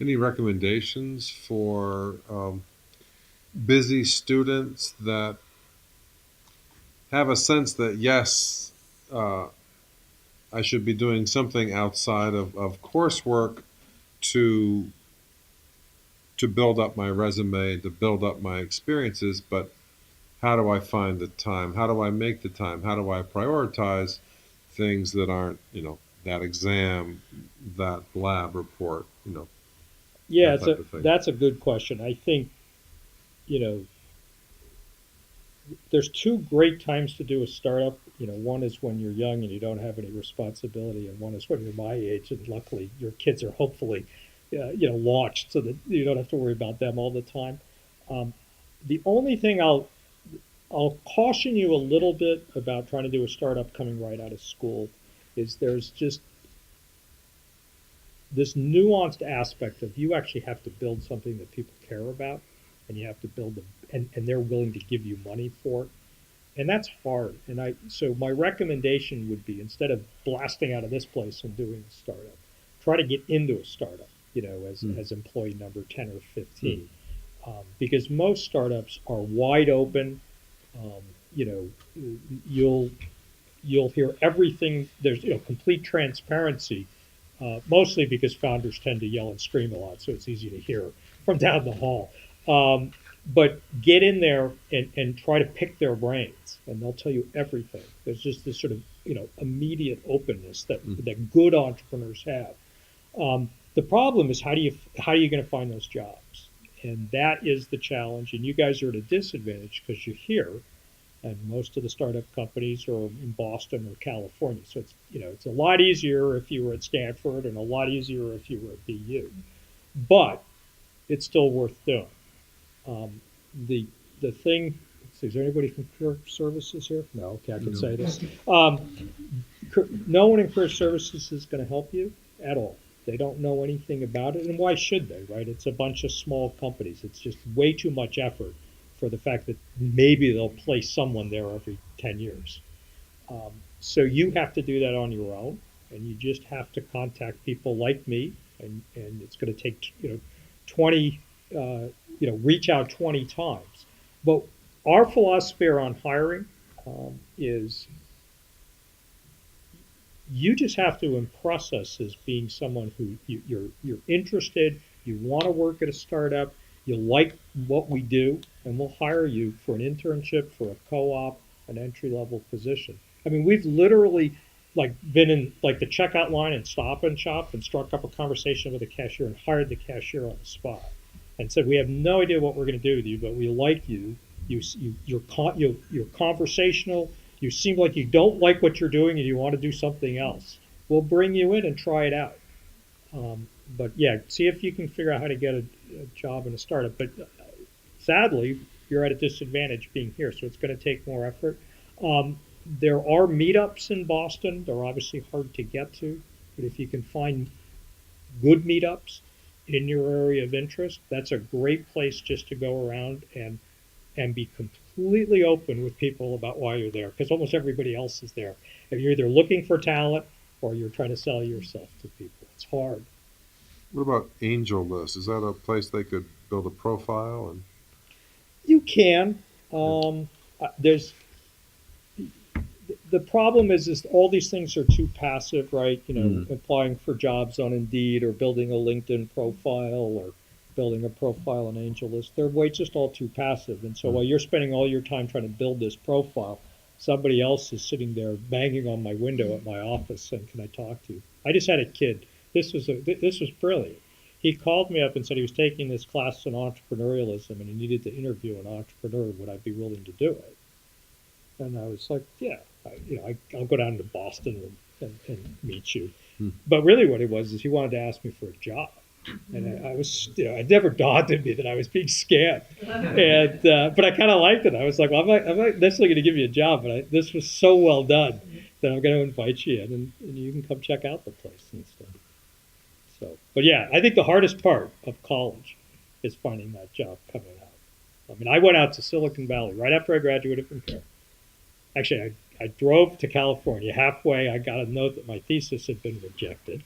Any recommendations for busy students that have a sense that yes, uh, I should be doing something outside of coursework to build up my resume, to build up my experiences, but how do I find the time? How do I make the time? How do I prioritize things that aren't, that exam, that lab report, Yeah, that type of thing? that's a good question. I think, you know, there's two great times to do a startup. One is when you're young and you don't have any responsibility, and one is when you're my age and luckily your kids are hopefully, launched so that you don't have to worry about them all the time. Um, the only thing I'll caution you a little bit about trying to do a startup coming right out of school is there's just this nuanced aspect of you actually have to build something that people care about, and you have to build them, and they're willing to give you money for it, and that's hard. And so my recommendation would be, instead of blasting out of this place and doing a startup, try to get into a startup, Mm, as employee number 10 or mm, 15, because most startups are wide open. Um, you know, you'll you'll hear everything. There's complete transparency, mostly because founders tend to yell and scream a lot, so it's easy to hear from down the hall. But get in there and try to pick their brains, and they'll tell you everything. There's just this sort of immediate openness that mm. good entrepreneurs have. The problem is, how are you going to find those jobs? And that is the challenge. And you guys are at a disadvantage because you're here, and most of the startup companies are in Boston or California. So it's a lot easier if you were at Stanford, and a lot easier if you were at BU. But it's still worth doing. Um, the the thing. Is there anybody from Career Services here? No. Okay, I can No. say this. No one in Career Services is going to help you at all. They don't know anything about it, and why should they? Right? It's a bunch of small companies. It's just way too much effort for the fact that maybe they'll place someone there every 10 years. So you have to do that on your own, and you just have to contact people like me, and it's going to take 20, reach out 20 times. But our philosophy around hiring is you just have to impress us as being someone who you're interested, you want to work at a startup, you like what we do, and we'll hire you for an internship, for a co-op, an entry level position. I mean, we've literally like been in like the checkout line and Stop and Shop and struck up a conversation with a cashier and hired the cashier on the spot and said, we have no idea what we're going to do with you, but we like you. You're conversational. You seem like you don't like what you're doing and you want to do something else. We'll bring you in and try it out. But yeah, see if you can figure out how to get a job in a startup. But sadly, you're at a disadvantage being here, so it's going to take more effort. There are meetups in Boston. They're obviously hard to get to, but if you can find good meetups in your area of interest, that's a great place just to go around and be completely open with people about why you're there, because almost everybody else is there. If you're either looking for talent or you're trying to sell yourself to people, it's hard. What about Angel List? Is that a place they could build a profile and You can. yeah. There's the problem is all these things are too passive, right? Mm, Applying for jobs on Indeed or building a LinkedIn profile or building a profile on AngelList. They're way just all too passive. And so mm, while you're spending all your time trying to build this profile, somebody else is sitting there banging on my window at my office saying, "Can I talk to you?" I just had a kid. This was brilliant. He called me up and said he was taking this class on entrepreneurialism and he needed to interview an entrepreneur. Would I be willing to do it? And I was like, yeah, I'll go down to Boston and meet you. mm. But really, what it was is he wanted to ask me for a job, and I was, it never dawned on me that I was being scammed. And but I kind of liked it. I was like, well, I'm not necessarily going to give you a job, but this was so well done that I'm going to invite you in, and you can come check out the place and stuff. So, but yeah, I think the hardest part of college is finding that job coming out. I mean, I went out to Silicon Valley right after I graduated from Care. Actually, I drove to California. Halfway, I got a note that my thesis had been rejected.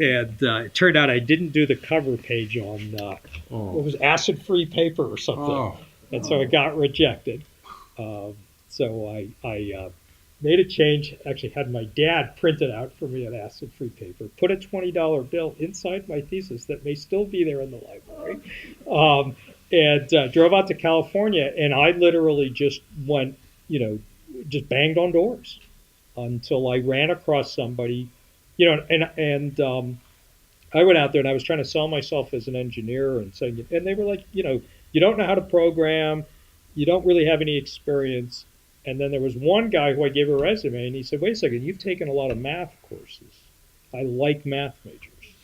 And it turned out I didn't do the cover page on what Oh. was acid-free paper or something, Oh. and so it got rejected. So I made a change. Actually, had my dad print it out for me on acid-free paper. Put a $20 bill inside my thesis that may still be there in the library, and drove out to California. And I literally just went, just banged on doors until I ran across somebody, and I went out there and I was trying to sell myself as an engineer and saying, and they were like, you don't know how to program, you don't really have any experience. And then there was one guy who I gave a resume, and he said, "Wait a second, you've taken a lot of math courses. I like math majors,"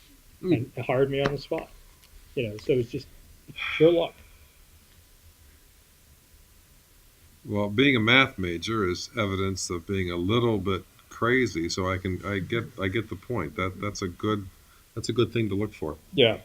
and hired me on the spot. So it's just pure luck. Well, being a math major is evidence of being a little bit crazy. So I get the point. That's a good thing to look for. Yeah.